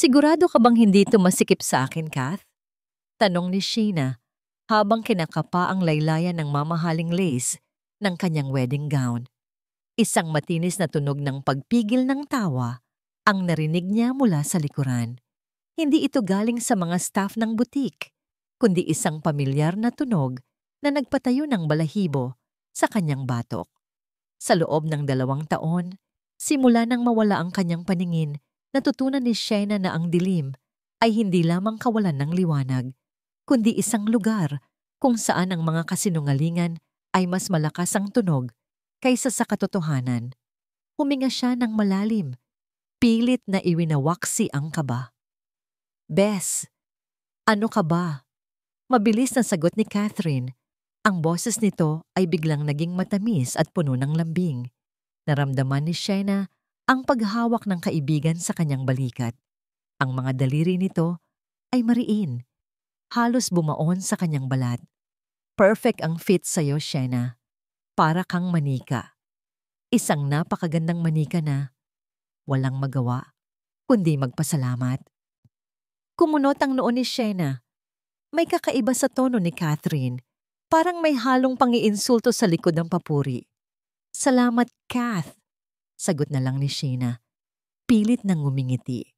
Sigurado ka bang hindi ito masikip sa akin, Kath? Tanong ni Sheena habang kinakapa ang laylayan ng mamahaling lace ng kanyang wedding gown. Isang matinis na tunog ng pagpigil ng tawa ang narinig niya mula sa likuran. Hindi ito galing sa mga staff ng butik, kundi isang pamilyar na tunog na nagpatayo ng balahibo sa kanyang batok. Sa loob ng 2 taon, simula nang mawala ang kanyang paningin, natutunan ni Sheena na ang dilim ay hindi lamang kawalan ng liwanag, kundi isang lugar kung saan ang mga kasinungalingan ay mas malakas ang tunog kaysa sa katotohanan. Huminga siya ng malalim, pilit na iwinawaksi ang kaba. "Bes, ano ka ba?" Mabilis na sagot ni Catherine. Ang boses nito ay biglang naging matamis at puno ng lambing. Naramdaman ni Sheena ang paghawak ng kaibigan sa kanyang balikat. Ang mga daliri nito ay mariin, halos bumaon sa kanyang balat. "Perfect ang fit sa'yo, Sheena. Para kang manika. Isang napakagandang manika na walang magawa, kundi magpasalamat." Kumunot ang noo ni Sheena. May kakaiba sa tono ni Catherine. Parang may halong pangiinsulto sa likod ng papuri. "Salamat, Kath," sagot na lang ni Sheena. Pilit nang ngumingiti.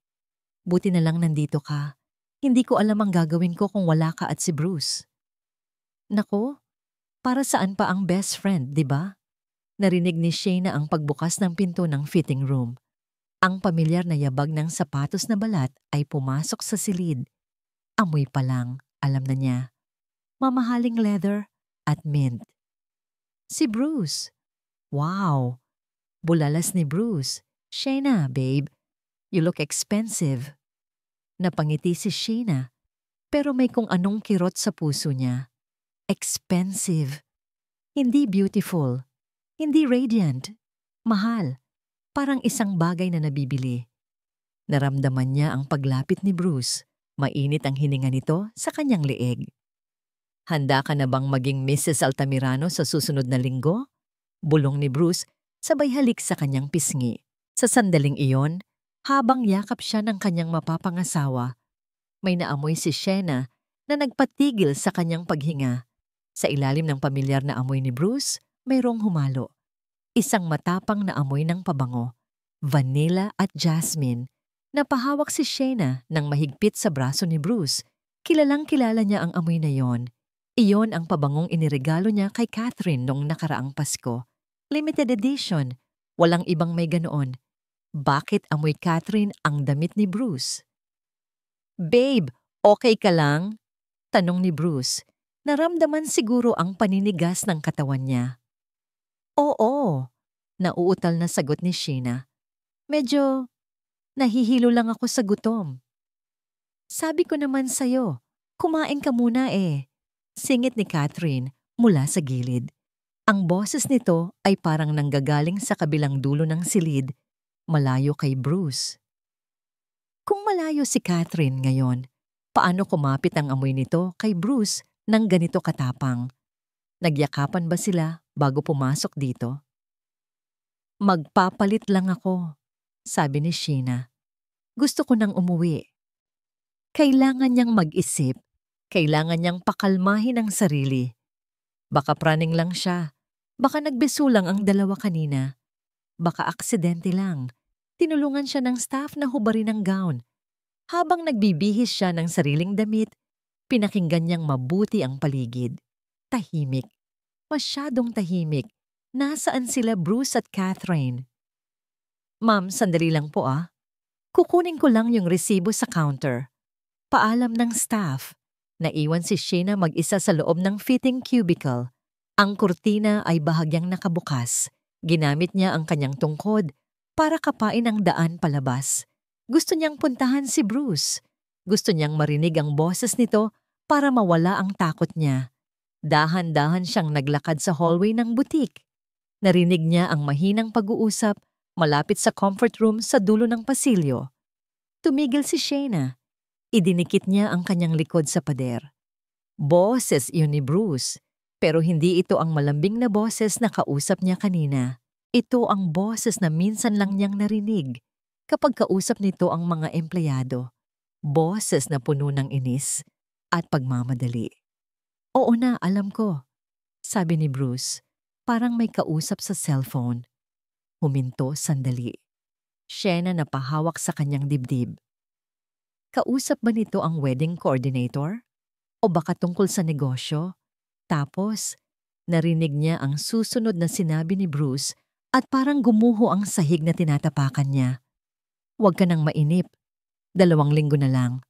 "Buti na lang nandito ka. Hindi ko alam ang gagawin ko kung wala ka at si Bruce." "Nako, para saan pa ang best friend, di ba?" Narinig ni Sheena ang pagbukas ng pinto ng fitting room. Ang pamilyar na yabag ng sapatos na balat ay pumasok sa silid. Amoy pa lang, alam na niya. Mamahaling leather at mint. Si Bruce. Wow! Bulalas ni Bruce. "Sheena, babe, you look expensive." Napangiti si Sheena, pero may kung anong kirot sa puso niya. Expensive. Hindi beautiful. Hindi radiant. Mahal. Parang isang bagay na nabibili. Naramdaman niya ang paglapit ni Bruce. Mainit ang hininga nito sa kanyang leeg. "Handa ka na bang maging Mrs. Altamirano sa susunod na linggo?" Bulong ni Bruce sabay halik sa kanyang pisngi. Sa sandaling iyon, habang yakap siya ng kanyang mapapangasawa, may naamoy si Sheena na nagpatigil sa kanyang paghinga. Sa ilalim ng pamilyar na amoy ni Bruce, mayroong humalo. Isang matapang na amoy ng pabango, vanilla at jasmine. Napahawak si Sheena ng mahigpit sa braso ni Bruce. Kilalang kilala niya ang amoy na yon. Iyon ang pabangong iniregalo niya kay Catherine noong nakaraang Pasko. Limited edition. Walang ibang may ganoon. Bakit amoy Catherine ang damit ni Bruce? "Babe, okay ka lang?" tanong ni Bruce. Naramdaman siguro ang paninigas ng katawan niya. "Oo," nauutal na sagot ni Sheena. "Medyo nahihilo lang ako sa gutom." "Sabi ko naman sa'yo, kumain ka muna eh." Singit ni Catherine mula sa gilid. Ang boses nito ay parang nanggagaling sa kabilang dulo ng silid, malayo kay Bruce. Kung malayo si Catherine ngayon, paano kumapit ang amoy nito kay Bruce ng ganito katapang? Nagyakapan ba sila bago pumasok dito? "Magpapalit lang ako," sabi ni Sheena. "Gusto ko nang umuwi." Kailangan niyang mag-isip. Kailangan niyang pakalmahin ang sarili. Baka praning lang siya. Baka nagbeso lang ang dalawa kanina. Baka aksidente lang. Tinulungan siya ng staff na hubarin ang gown. Habang nagbibihis siya ng sariling damit, pinakinggan niyang mabuti ang paligid. Tahimik. Masyadong tahimik. Nasaan sila Bruce at Catherine? "Ma'am, sandali lang po ah. Kukunin ko lang yung resibo sa counter." Paalam ng staff. Naiwan si Sheena mag-isa sa loob ng fitting cubicle. Ang kurtina ay bahagyang nakabukas. Ginamit niya ang kanyang tungkod para kapain ang daan palabas. Gusto niyang puntahan si Bruce. Gusto niyang marinig ang boses nito para mawala ang takot niya. Dahan-dahan siyang naglakad sa hallway ng butik. Narinig niya ang mahinang pag-uusap malapit sa comfort room sa dulo ng pasilyo. Tumigil si Sheena. Idinikit niya ang kanyang likod sa pader. Boses iyon ni Bruce, pero hindi ito ang malambing na boses na kausap niya kanina. Ito ang boses na minsan lang niyang narinig. Kapag kausap nito ang mga empleyado, boses na puno ng inis at pagmamadali. Oo na, alam ko, sabi ni Bruce, parang may kausap sa cellphone. Huminto sandali. Siya na napahawak sa kanyang dibdib. Kausap ba nito ang wedding coordinator? O baka tungkol sa negosyo? Tapos, narinig niya ang susunod na sinabi ni Bruce at parang gumuho ang sahig na tinatapakan niya. Huwag ka nang mainip. 2 linggo na lang.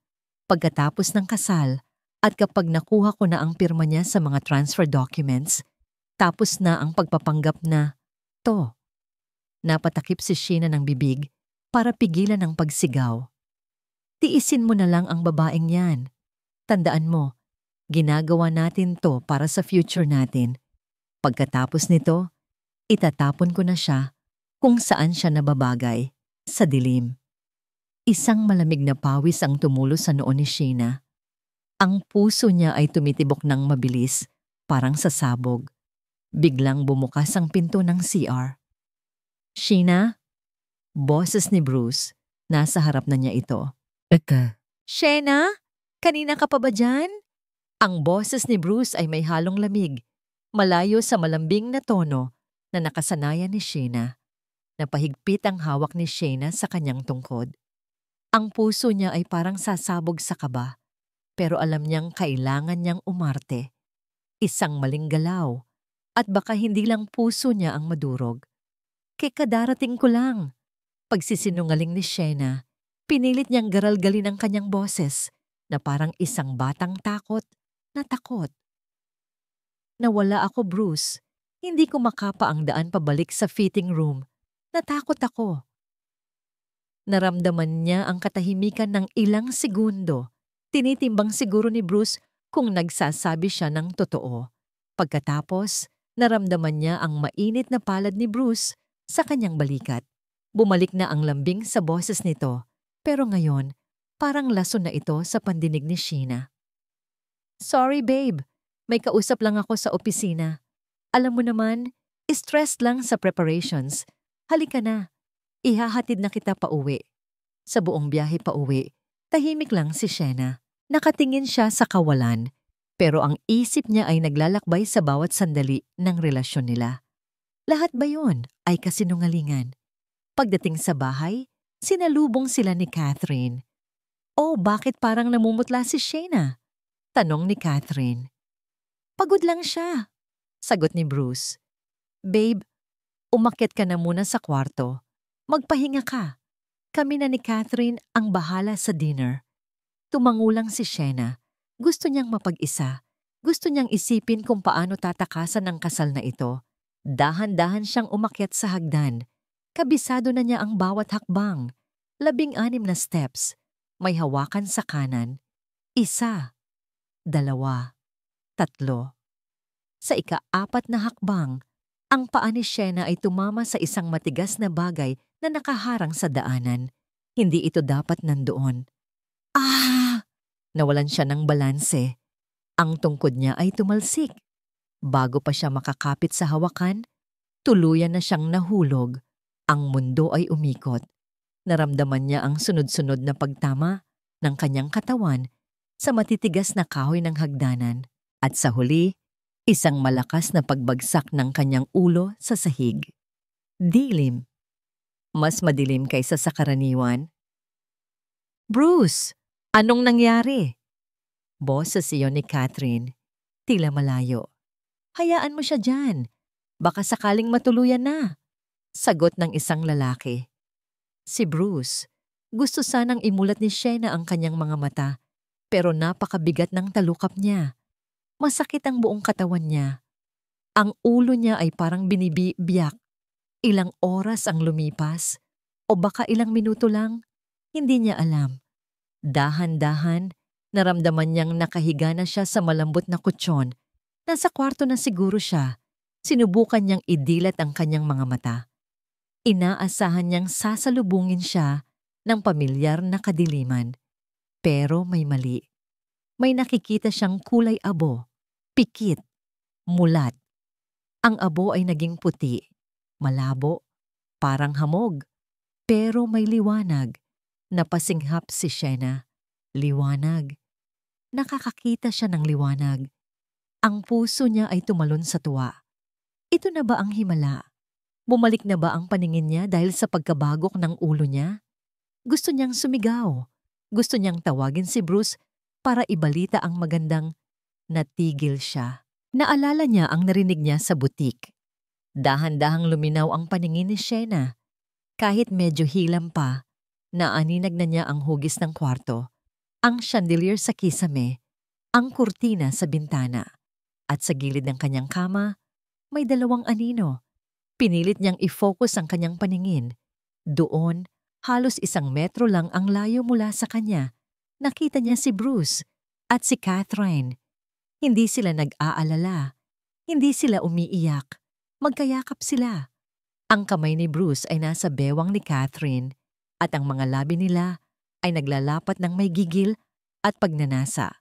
Pagkatapos ng kasal at kapag nakuha ko na ang pirma niya sa mga transfer documents, tapos na ang pagpapanggap na, to. Napatakip si Sheena ng bibig para pigilan ang pagsigaw. Tiisin mo na lang ang babaeng yan. Tandaan mo, ginagawa natin to para sa future natin. Pagkatapos nito, itatapon ko na siya kung saan siya nababagay, sa dilim. Isang malamig na pawis ang tumulo sa noo ni Sheena. Ang puso niya ay tumitibok ng mabilis, parang sasabog. Biglang bumukas ang pinto ng CR. Sheena? Boses ni Bruce. Nasa harap na niya ito. Eka, Sheena? Kanina ka pa ba dyan? Ang boses ni Bruce ay may halong lamig, malayo sa malambing na tono na nakasanayan ni Sheena. Napahigpit ang hawak ni Sheena sa kanyang tungkod. Ang puso niya ay parang sasabog sa kaba, pero alam niyang kailangan niyang umarte. Isang maling galaw, at baka hindi lang puso niya ang madurog. Kadarating ko lang. Pagsisinungaling ni Sheena, pinilit niyang garalgalin ang kanyang boses na parang isang batang takot na takot. Nawala ako, Bruce. Hindi ko makapa ang daan pabalik sa fitting room. Natakot ako. Naramdaman niya ang katahimikan ng ilang segundo. Tinitimbang siguro ni Bruce kung nagsasabi siya ng totoo. Pagkatapos, naramdaman niya ang mainit na palad ni Bruce sa kanyang balikat. Bumalik na ang lambing sa boses nito, pero ngayon, parang lason na ito sa pandinig ni Sheena. Sorry babe, may kausap lang ako sa opisina. Alam mo naman, stressed lang sa preparations. Halika na, ihahatid na kita pauwi. Sa buong biyahe pauwi, tahimik lang si Sheena. Nakatingin siya sa kawalan, pero ang isip niya ay naglalakbay sa bawat sandali ng relasyon nila. Lahat ba yun ay kasinungalingan? Pagdating sa bahay, sinalubong sila ni Catherine. Oh, bakit parang namumutla si Sheena? Tanong ni Catherine. Pagod lang siya, sagot ni Bruce. Babe, umakyat ka na muna sa kwarto. Magpahinga ka. Kami na ni Catherine ang bahala sa dinner. Tumangulang si Sheena. Gusto niyang mapag-isa. Gusto niyang isipin kung paano tatakasan ang kasal na ito. Dahan-dahan siyang umakyat sa hagdan. Kabisado na niya ang bawat hakbang. 16 na steps. May hawakan sa kanan. 1, 2, 3. Sa ika-4 na hakbang, ang paa ni Sheena ay tumama sa isang matigas na bagay na nakaharang sa daanan. Hindi ito dapat nandoon. Ah! Nawalan siya ng balanse. Ang tungkod niya ay tumalsik. Bago pa siya makakapit sa hawakan, tuluyan na siyang nahulog. Ang mundo ay umikot. Naramdaman niya ang sunod-sunod na pagtama ng kanyang katawan sa matitigas na kahoy ng hagdanan. At sa huli, isang malakas na pagbagsak ng kanyang ulo sa sahig. Dilim. Mas madilim kaysa sa karaniwan. Bruce, anong nangyari? Boses iyon ni Catherine. Tila malayo. Hayaan mo siya dyan. Baka sakaling matuluyan na. Sagot ng isang lalaki. Si Bruce, gusto sanang imulat ni Sheena ang kanyang mga mata, pero napakabigat ng talukap niya. Masakit ang buong katawan niya. Ang ulo niya ay parang binibiyak. Ilang oras ang lumipas, o baka ilang minuto lang, hindi niya alam. Dahan-dahan, naramdaman niyang nakahiga na siya sa malambot na kutsyon. Nasa kwarto na siguro siya. Sinubukan niyang idilat ang kanyang mga mata. Inaasahan niyang sasalubungin siya ng pamilyar na kadiliman. Pero may mali. May nakikita siyang kulay abo, pikit, mulat. Ang abo ay naging puti, malabo, parang hamog. Pero may liwanag. Napasinghap si Shena. Liwanag. Nakakakita siya ng liwanag. Ang puso niya ay tumalon sa tuwa. Ito na ba ang himala? Bumalik na ba ang paningin niya dahil sa pagkabagok ng ulo niya? Gusto niyang sumigaw. Gusto niyang tawagin si Bruce para ibalita ang magandang natigil siya. Naalala niya ang narinig niya sa butik. Dahan-dahang luminaw ang paningin ni Shena. Kahit medyo hilam pa, naaninag na niya ang hugis ng kwarto, ang chandelier sa kisame, ang kurtina sa bintana, at sa gilid ng kanyang kama, may 2 anino. Pinilit niyang i-focus ang kanyang paningin. Doon, halos 1 metro lang ang layo mula sa kanya. Nakita niya si Bruce at si Catherine. Hindi sila nag-aalala. Hindi sila umiiyak. Magkayakap sila. Ang kamay ni Bruce ay nasa bewang ni Catherine at ang mga labi nila ay naglalapat ng may gigil at pagnanasa.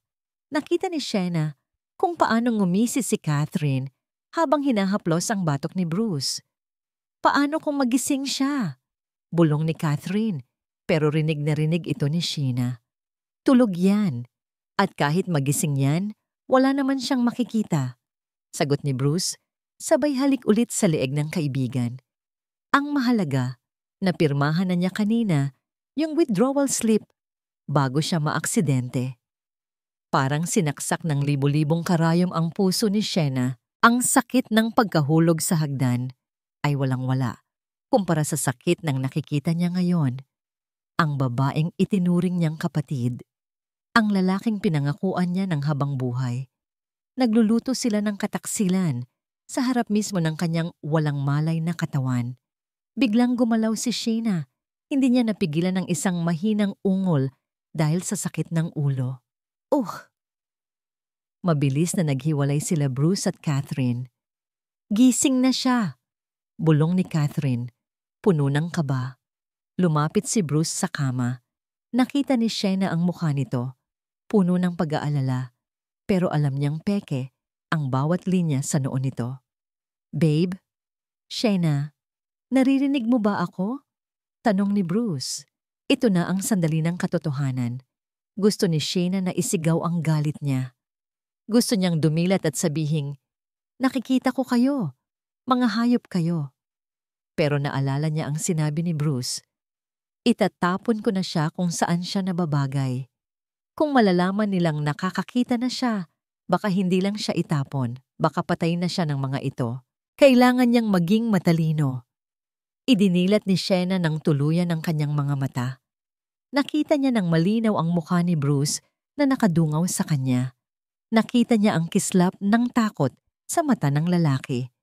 Nakita ni Shena kung paano ngumisi si Catherine habang hinahaplos ang batok ni Bruce. Paano kung magising siya? Bulong ni Catherine, pero rinig na rinig ito ni Sheena. Tulog yan. At kahit magising yan, wala naman siyang makikita. Sagot ni Bruce, sabay halik ulit sa leeg ng kaibigan. Ang mahalaga, napirmahan na niya kanina yung withdrawal slip bago siya maaksidente. Parang sinaksak ng libo-libong karayom ang puso ni Shena. Ang sakit ng pagkahulog sa hagdan ay walang-wala kumpara sa sakit ng nakikita niya ngayon. Ang babaeng itinuring niyang kapatid. Ang lalaking pinangakuan niya ng habang buhay. Nagluluto sila ng kataksilan sa harap mismo ng kanyang walang malay na katawan. Biglang gumalaw si Shena. Hindi niya napigilan ng isang mahinang ungol dahil sa sakit ng ulo. Mabilis na naghiwalay sila Bruce at Catherine. Gising na siya, bulong ni Catherine, puno ng kaba. Lumapit si Bruce sa kama. Nakita ni Shena ang mukha nito, puno ng pag-aalala, pero alam niyang peke ang bawat linya sa noo nito. Babe? Shena, naririnig mo ba ako? Tanong ni Bruce. Ito na ang sandali ng katotohanan. Gusto ni Shena na isigaw ang galit niya. Gusto niyang dumilat at sabihing, nakikita ko kayo, mga hayop kayo. Pero naalala niya ang sinabi ni Bruce, itatapon ko na siya kung saan siya nababagay. Kung malalaman nilang nakakakita na siya, baka hindi lang siya itapon, baka patay na siya ng mga ito. Kailangan niyang maging matalino. Idinilat ni Shena ng tuluyan ang kanyang mga mata. Nakita niya ng malinaw ang mukha ni Bruce na nakadungaw sa kanya. Nakita niya ang kislap ng takot sa mata ng lalaki.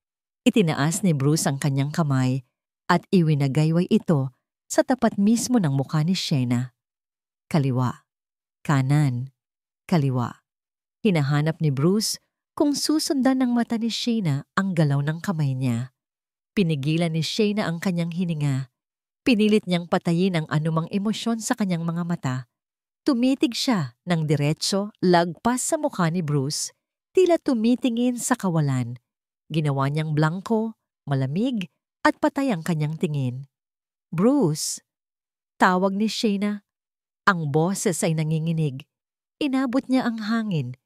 Itinaas ni Bruce ang kanyang kamay at iwinagayway ito sa tapat mismo ng mukha ni Shena. Kaliwa, kanan, kaliwa. Hinahanap ni Bruce kung susundan ng mata ni Shena ang galaw ng kamay niya. Pinigilan ni Shena ang kanyang hininga. Pinilit niyang patayin ang anumang emosyon sa kanyang mga mata. Tumitig siya ng diretso lagpas sa mukha ni Bruce, tila tumitingin sa kawalan. Ginawa niyang blanko, malamig, at patay ang kanyang tingin. Bruce! Tawag ni Shena. Ang boses ay nanginginig. Inabot niya ang hangin.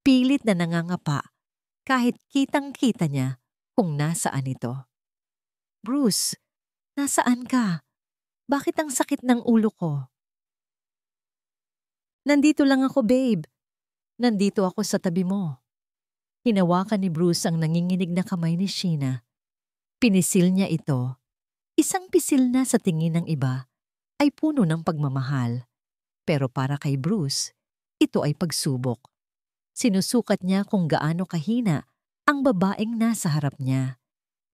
Pilit na nangangapa. Kahit kitang-kita niya kung nasaan ito. Bruce, nasaan ka? Bakit ang sakit ng ulo ko? Nandito lang ako, babe. Nandito ako sa tabi mo. Hinawakan ni Bruce ang nanginginig na kamay ni Shena. Pinisil niya ito. Isang pisil na sa tingin ng iba ay puno ng pagmamahal. Pero para kay Bruce, ito ay pagsubok. Sinusukat niya kung gaano kahina ang babaeng nasa harap niya.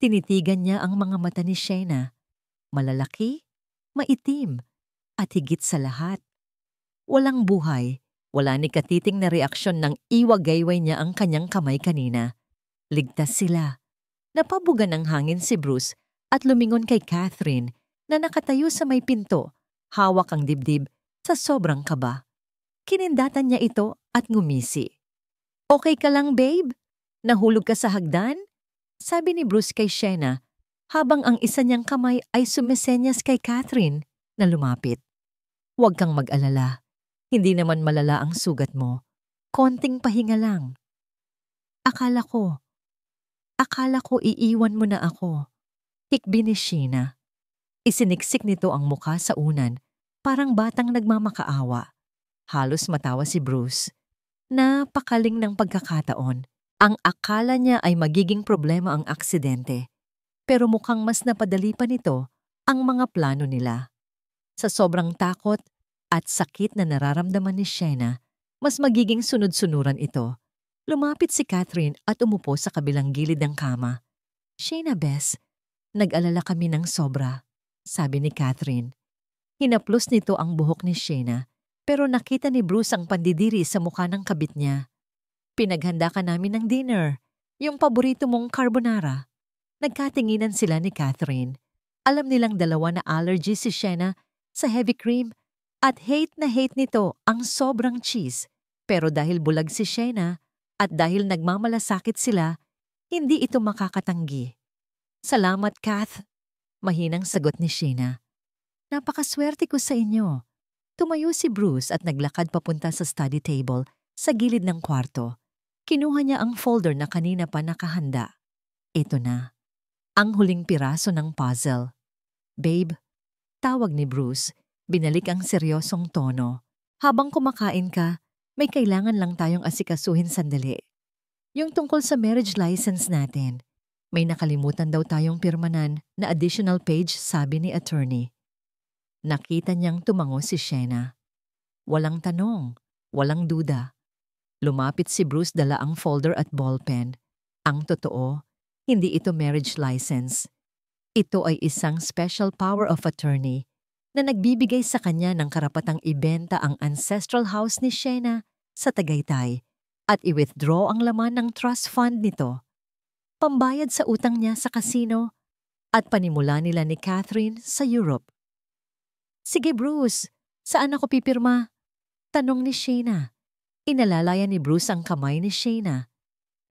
Tinitigan niya ang mga mata ni Shena. Malalaki, maitim, at higit sa lahat, walang buhay, wala ni katiting na reaksyon ng iwagayway niya ang kanyang kamay kanina. Ligtas sila. Napabugan ng hangin si Bruce at lumingon kay Catherine na nakatayo sa may pinto, hawak ang dibdib sa sobrang kaba. Kinindatan niya ito at ngumisi. Okay ka lang, babe? Nahulog ka sa hagdan? Sabi ni Bruce kay Shena habang ang isa niyang kamay ay sumesenyas kay Catherine na lumapit. Huwag kang mag-alala. Hindi naman malala ang sugat mo. Konting pahinga lang. Akala ko iiwan mo na ako. Hikbi ni Sheena. Isiniksik nito ang mukha sa unan, parang batang nagmamakaawa. Halos matawa si Bruce. Napakaling ng pagkakataon. Ang akala niya ay magiging problema ang aksidente. Pero mukhang mas napadali pa nito ang mga plano nila. Sa sobrang takot at sakit na nararamdaman ni Sheena, mas magiging sunod-sunuran ito. Lumapit si Catherine at umupo sa kabilang gilid ng kama. "Sheena, Bess, nag-alala kami ng sobra," sabi ni Catherine. Hinaplos nito ang buhok ni Sheena, pero nakita ni Bruce ang pandidiri sa mukha ng kabit niya. "Pinaghanda ka namin ng dinner, yung paborito mong carbonara." Nagkatinginan sila ni Catherine. Alam nilang dalawa na allergy si Sheena sa heavy cream at hate na hate nito ang sobrang cheese. Pero dahil bulag si Sheena at dahil nagmamalasakit sila, hindi ito makakatanggi. "Salamat, Kath," mahinang sagot ni Sheena. "Napakaswerte ko sa inyo." Tumayo si Bruce at naglakad papunta sa study table sa gilid ng kwarto. Kinuha niya ang folder na kanina pa nakahanda. Ito na. Ang huling piraso ng puzzle. "Babe," tawag ni Bruce, binalik ang seryosong tono. "Habang kumakain ka, may kailangan lang tayong asikasuhin sandali. Yung tungkol sa marriage license natin. May nakalimutan daw tayong pirmanan na additional page, sabi ni attorney." Nakita niyang tumango si Sheena. Walang tanong, walang duda. Lumapit si Bruce, dala ang folder at ballpen. Ang totoo, hindi ito marriage license. Ito ay isang special power of attorney na nagbibigay sa kanya ng karapatang ibenta ang ancestral house ni Sheena sa Tagaytay at i-withdraw ang laman ng trust fund nito. Pambayad sa utang niya sa casino at panimula nila ni Catherine sa Europe. "Sige Bruce, saan ako pipirma?" tanong ni Sheena. Inalalaya ni Bruce ang kamay ni Sheena.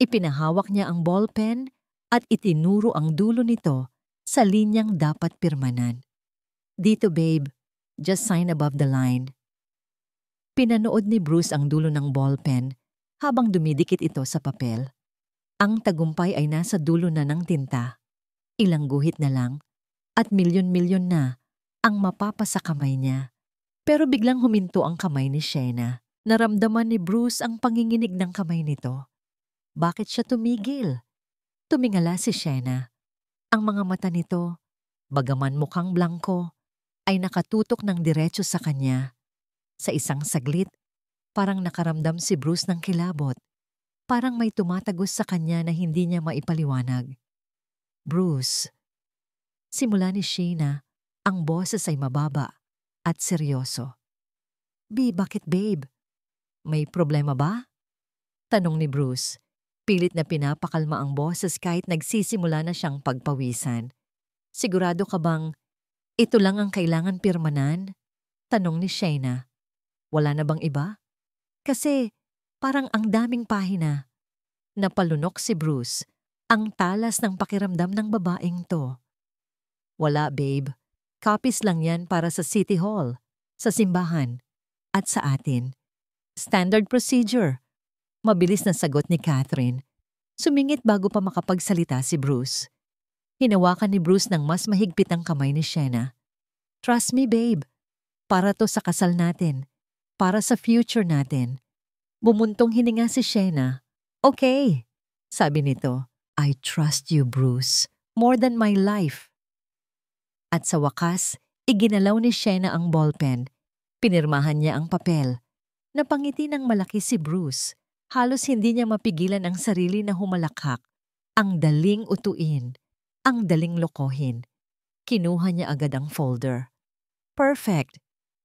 Ipinahawak niya ang ballpen at itinuro ang dulo nito sa linyang dapat pirmanan. "Dito babe, just sign above the line." Pinanood ni Bruce ang dulo ng ballpen habang dumidikit ito sa papel. Ang tagumpay ay nasa dulo na ng tinta. Ilang guhit na lang at milyon-milyon na ang mapapasa kamay niya. Pero biglang huminto ang kamay ni Sheena. Naramdaman ni Bruce ang panginginig ng kamay nito. Bakit siya tumigil? Tumingala si Sheena. Ang mga mata nito, bagaman mukhang blanko, ay nakatutok ng diretso sa kanya. Sa isang saglit, parang nakaramdam si Bruce ng kilabot. Parang may tumatagos sa kanya na hindi niya maipaliwanag. "Bruce." Simula ni Sheena, ang boses ay mababa at seryoso. Bakit babe? May problema ba?" tanong ni Bruce. Pilit na pinapakalma ang boses kahit nagsisimula na siyang pagpawisan. "Sigurado ka bang ito lang ang kailangan pirmanan?" tanong ni Sheena. "Wala na bang iba? Kasi parang ang daming pahina." Napalunok si Bruce, ang talas ng pakiramdam ng babaeng to. "Wala babe, copies lang yan para sa City Hall, sa simbahan, at sa atin. Standard procedure." Mabilis na sagot ni Catherine. Sumingit bago pa makapagsalita si Bruce. Hinawakan ni Bruce ng mas mahigpit ang kamay ni Sheena. "Trust me babe, para to sa kasal natin, para sa future natin." Bumuntong hininga si Sheena. "Okay," sabi nito. "I trust you Bruce, more than my life." At sa wakas, iginalaw ni Sheena ang ballpen. Pinirmahan niya ang papel. Napangiti ng malaki si Bruce. Halos hindi niya mapigilan ang sarili na humalakhak. Ang daling utuin, ang daling lokohin. Kinuha niya agad ang folder. "Perfect.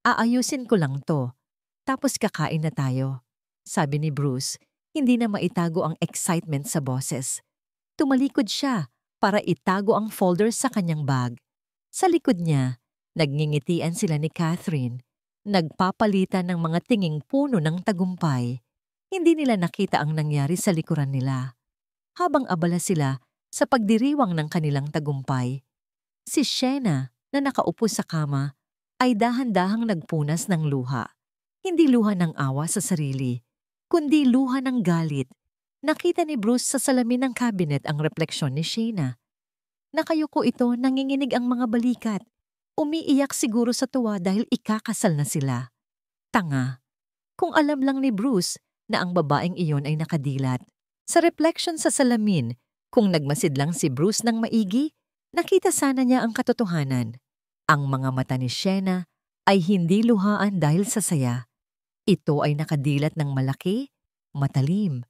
Aayusin ko lang to. Tapos kakain na tayo," sabi ni Bruce, hindi na maitago ang excitement sa boses. Tumalikod siya para itago ang folder sa kanyang bag. Sa likod niya, nagngingitian sila ni Catherine. Nagpapalitan ng mga tinging puno ng tagumpay. Hindi nila nakita ang nangyari sa likuran nila. Habang abala sila, Sa pagdiriwang ng kanilang tagumpay, si Shena na nakaupo sa kama ay dahan-dahang nagpunas ng luha. Hindi luha ng awa sa sarili, kundi luha ng galit. Nakita ni Bruce sa salamin ng cabinet ang refleksyon ni Shena. Nakayuko ito, nanginginig ang mga balikat. Umiiyak siguro sa tuwa dahil ikakasal na sila. Tanga. Kung alam lang ni Bruce na ang babaeng iyon ay nakadilat. Sa reflection sa salamin, kung nagmasid lang si Bruce ng maigi, nakita sana niya ang katotohanan. Ang mga mata ni Shena ay hindi luhaan dahil sa saya. Ito ay nakadilat ng malaki, matalim,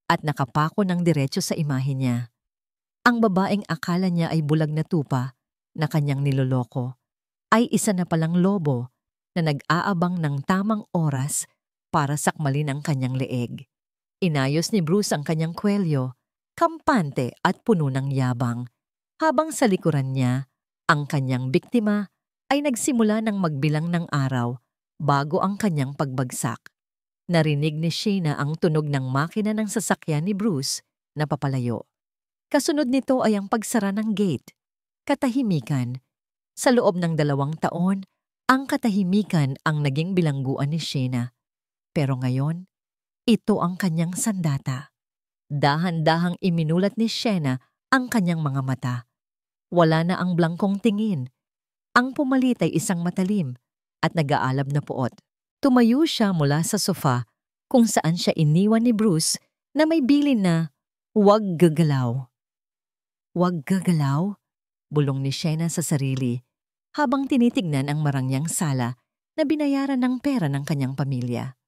at nakapako ng diretso sa imahe niya. Ang babaeng akala niya ay bulag na tupa na kanyang niloloko ay isa na palang lobo na nag-aabang ng tamang oras para sakmalin ang kanyang leeg. Inayos ni Bruce ang kanyang kwelyo, kampante at puno ng yabang, habang sa likuran niya, ang kanyang biktima ay nagsimula ng magbilang ng araw bago ang kanyang pagbagsak. Narinig ni Shena ang tunog ng makina ng sasakyan ni Bruce na papalayo. Kasunod nito ay ang pagsara ng gate. Katahimikan. Sa loob ng 2 taon, ang katahimikan ang naging bilangguan ni Shena. Pero ngayon, ito ang kanyang sandata. Dahan-dahang iminulat ni Shena ang kanyang mga mata. Wala na ang blangkong tingin. Ang pumalit ay isang matalim at nag-aalab na puot. Tumayo siya mula sa sofa kung saan siya iniwan ni Bruce na may bilin na, "Huwag gagalaw." "Huwag gagalaw?" bulong ni Shena sa sarili habang tinitignan ang marangyang sala na binayaran ng pera ng kanyang pamilya.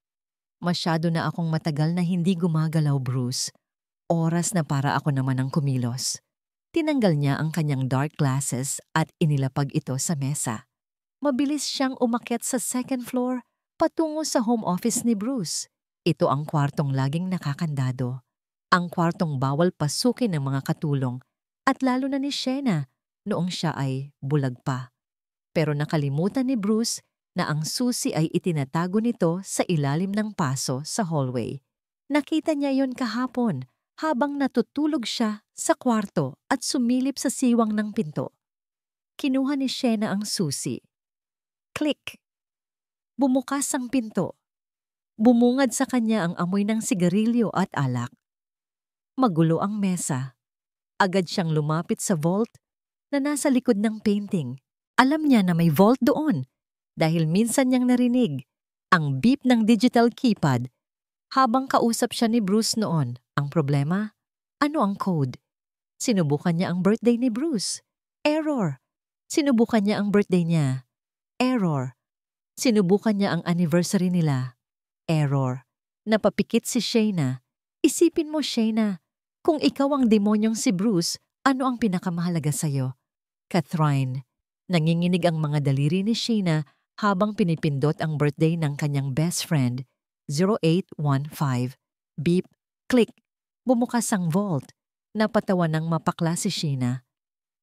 "Masyado na akong matagal na hindi gumagalaw, Bruce. Oras na para ako naman ang kumilos." Tinanggal niya ang kanyang dark glasses at inilapag ito sa mesa. Mabilis siyang umakyat sa 2nd floor patungo sa home office ni Bruce. Ito ang kwartong laging nakakandado. Ang kwartong bawal pasukin ng mga katulong at lalo na ni Shena noong siya ay bulag pa. Pero nakalimutan ni Bruce na ang susi ay itinatago nito sa ilalim ng paso sa hallway. Nakita niya yon kahapon habang natutulog siya sa kwarto at sumilip sa siwang ng pinto. Kinuha ni Shena ang susi. Click! Bumukas ang pinto. Bumungad sa kanya ang amoy ng sigarilyo at alak. Magulo ang mesa. Agad siyang lumapit sa vault na nasa likod ng painting. Alam niya na may vault doon dahil minsan niyang narinig ang beep ng digital keypad habang kausap siya ni Bruce noon. Ang problema? Ano ang code? Sinubukan niya ang birthday ni Bruce. Error. Sinubukan niya ang birthday niya. Error. Sinubukan niya ang anniversary nila. Error. Napapikit si Shena. Isipin mo, Shena, kung ikaw ang demonyong si Bruce, ano ang pinakamahalaga sa'yo? Catherine. Nanginginig ang mga daliri ni Shena habang pinipindot ang birthday ng kanyang best friend. 0815. Beep. Click. Bumukas ang vault. Napatawa ng mapakla si Shena.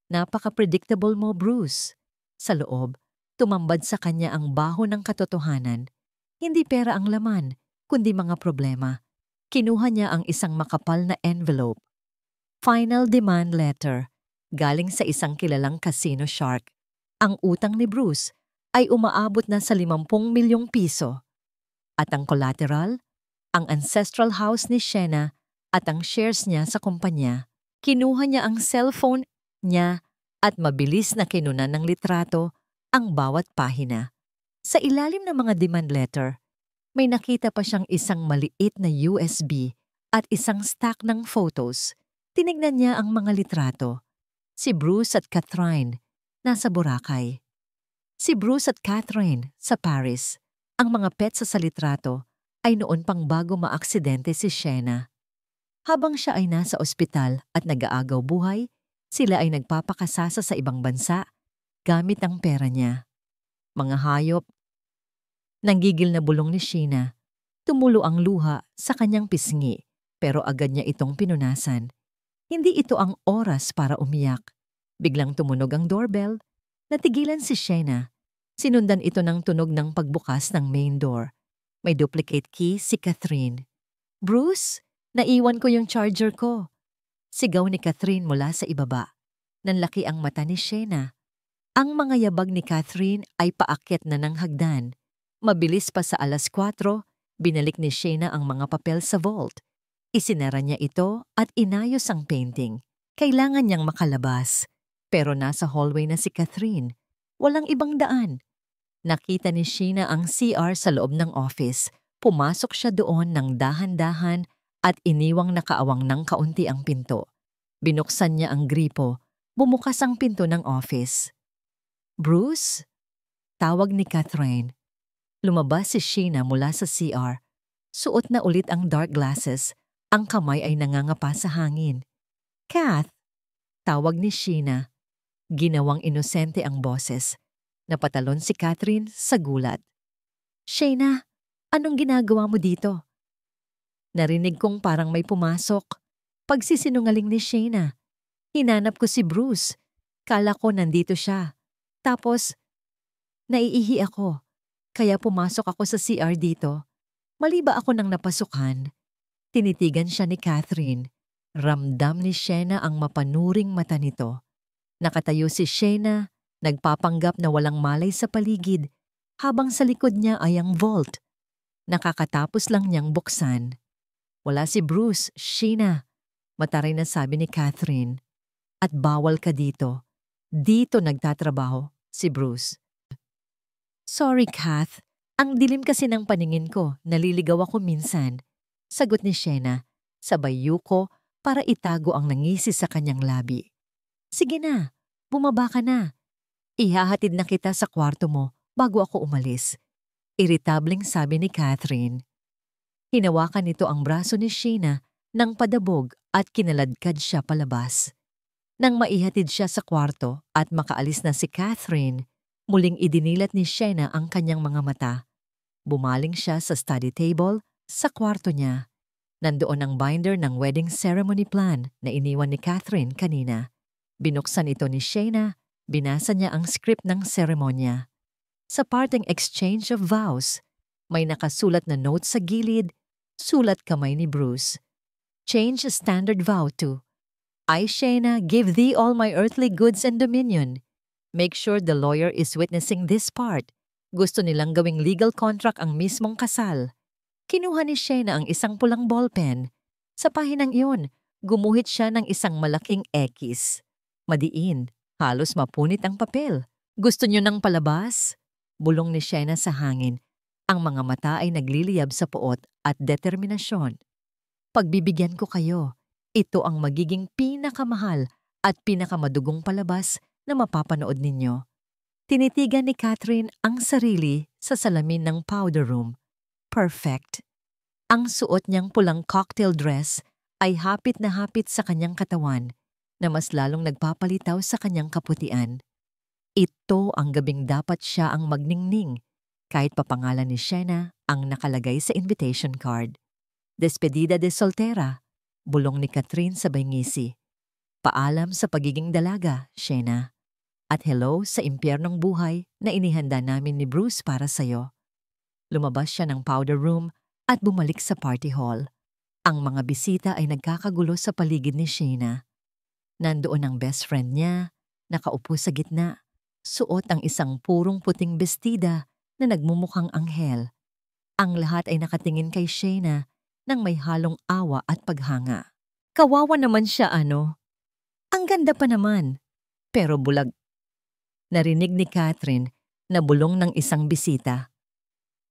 Napaka-predictable mo, Bruce. Sa loob, tumambad sa kanya ang baho ng katotohanan. Hindi pera ang laman, kundi mga problema. Kinuha niya ang isang makapal na envelope. Final demand letter. Galing sa isang kilalang casino shark. Ang utang ni Bruce ay umaabot na sa 50 milyong piso. At ang collateral? Ang ancestral house ni Shena at ang shares niya sa kumpanya. Kinuha niya ang cellphone niya at mabilis na kinunan ng litrato ang bawat pahina. Sa ilalim ng mga demand letter, may nakita pa siyang isang maliit na USB at isang stack ng photos. Tinignan niya ang mga litrato. Si Bruce at Catherine nasa Boracay. Si Bruce at Catherine sa Paris. Ang mga pets sa litrato ay noon pang bago maaksidente si Shena. Habang siya ay nasa ospital at nag-aagaw buhay, sila ay nagpapakasasa sa ibang bansa gamit ang pera niya. Mga hayop. Nanggigil na bulong ni Shena. Tumulo ang luha sa kanyang pisngi pero agad niya itong pinunasan. Hindi ito ang oras para umiyak. Biglang tumunog ang doorbell. Natigilan si Shena. Sinundan ito ng tunog ng pagbukas ng main door. May duplicate key si Catherine. "Bruce, naiwan ko yung charger ko." Sigaw ni Catherine mula sa ibaba. Nanlaki ang mata ni Shayna. Ang mga yabag ni Catherine ay paakyat na ng hagdan. Mabilis pa sa 4:00, binalik ni Shayna ang mga papel sa vault. Isinara niya ito at inayos ang painting. Kailangan niyang makalabas. Pero nasa hallway na si Catherine. Walang ibang daan. Nakita ni Shayna ang CR sa loob ng office. Pumasok siya doon ng dahan-dahan at iniwang nakaawang ng kaunti ang pinto. Binuksan niya ang gripo. Bumukas ang pinto ng office. "Bruce?" Tawag ni Catherine. Lumabas si Shayna mula sa CR. Suot na ulit ang dark glasses. Ang kamay ay nangangapa sa hangin. "Kath?" Tawag ni Shayna. Ginawang inosente ang boses. Napatalon si Catherine sa gulat. "Shayna, anong ginagawa mo dito?" Narinig kong parang may pumasok. Pagsisinungaling ni Shayna. Hinanap ko si Bruce. Kala ko nandito siya. Tapos, naiihi ako. Kaya pumasok ako sa CR dito. Mali ba ako nang napasukan? Tinitigan siya ni Catherine. Ramdam ni Shayna ang mapanuring mata nito. Nakatayo si Shayna, nagpapanggap na walang malay sa paligid, habang sa likod niya ay ang vault. Nakakatapos lang niyang buksan. "Wala si Bruce, Shayna," mataray na sabi ni Catherine. "At bawal ka dito. Dito nagtatrabaho si Bruce." "Sorry, Kath. Ang dilim kasi ng paningin ko. Naliligaw ako minsan." Sagot ni Shayna. Sabay yuko para itago ang nangisi sa kanyang labi. "Sige na, bumaba ka na. Ihahatid na kita sa kwarto mo bago ako umalis." Iritabling sabi ni Catherine. Hinawakan nito ang braso ni Shayna ng padabog at kinaladkad siya palabas. Nang maihatid siya sa kwarto at makaalis na si Catherine, muling idinilat ni Shayna ang kanyang mga mata. Bumaling siya sa study table sa kwarto niya. Nandoon ang binder ng wedding ceremony plan na iniwan ni Catherine kanina. Binuksan ito ni Shayna, binasa niya ang script ng seremonya. Sa parteng exchange of vows, may nakasulat na note sa gilid, sulat kamay ni Bruce. "Change standard vow to, I, Shayna, give thee all my earthly goods and dominion. Make sure the lawyer is witnessing this part." Gusto nilang gawing legal contract ang mismong kasal. Kinuha ni Shayna ang isang pulang ballpen. Sa pahinang iyon, gumuhit siya ng isang malaking X. Madiin, halos mapunit ang papel. "Gusto niyo ng palabas?" Bulong ni Shayna sa hangin. Ang mga mata ay nagliliyab sa puot at determinasyon. "Pagbibigyan ko kayo. Ito ang magiging pinakamahal at pinakamadugong palabas na mapapanood ninyo." Tinitigan ni Catherine ang sarili sa salamin ng powder room. Perfect. Ang suot niyang pulang cocktail dress ay hapit na hapit sa kanyang katawan na mas lalong nagpapalitaw sa kanyang kaputian. Ito ang gabing dapat siya ang magningning, kahit papangalan ni Shayna ang nakalagay sa invitation card. "Despedida de soltera," bulong ni Catherine sabay ngisi. "Paalam sa pagiging dalaga, Shayna. At hello sa impyernong buhay na inihanda namin ni Bruce para sa'yo." Lumabas siya ng powder room at bumalik sa party hall. Ang mga bisita ay nagkakagulo sa paligid ni Shayna. Nandoon ang best friend niya, nakaupo sa gitna. Suot ang isang purong puting bestida na nagmumukhang anghel. Ang lahat ay nakatingin kay Shayna nang may halong awa at paghanga. Kawawa naman siya ano. Ang ganda pa naman. Pero bulag. Narinig ni Catherine na bulong ng isang bisita.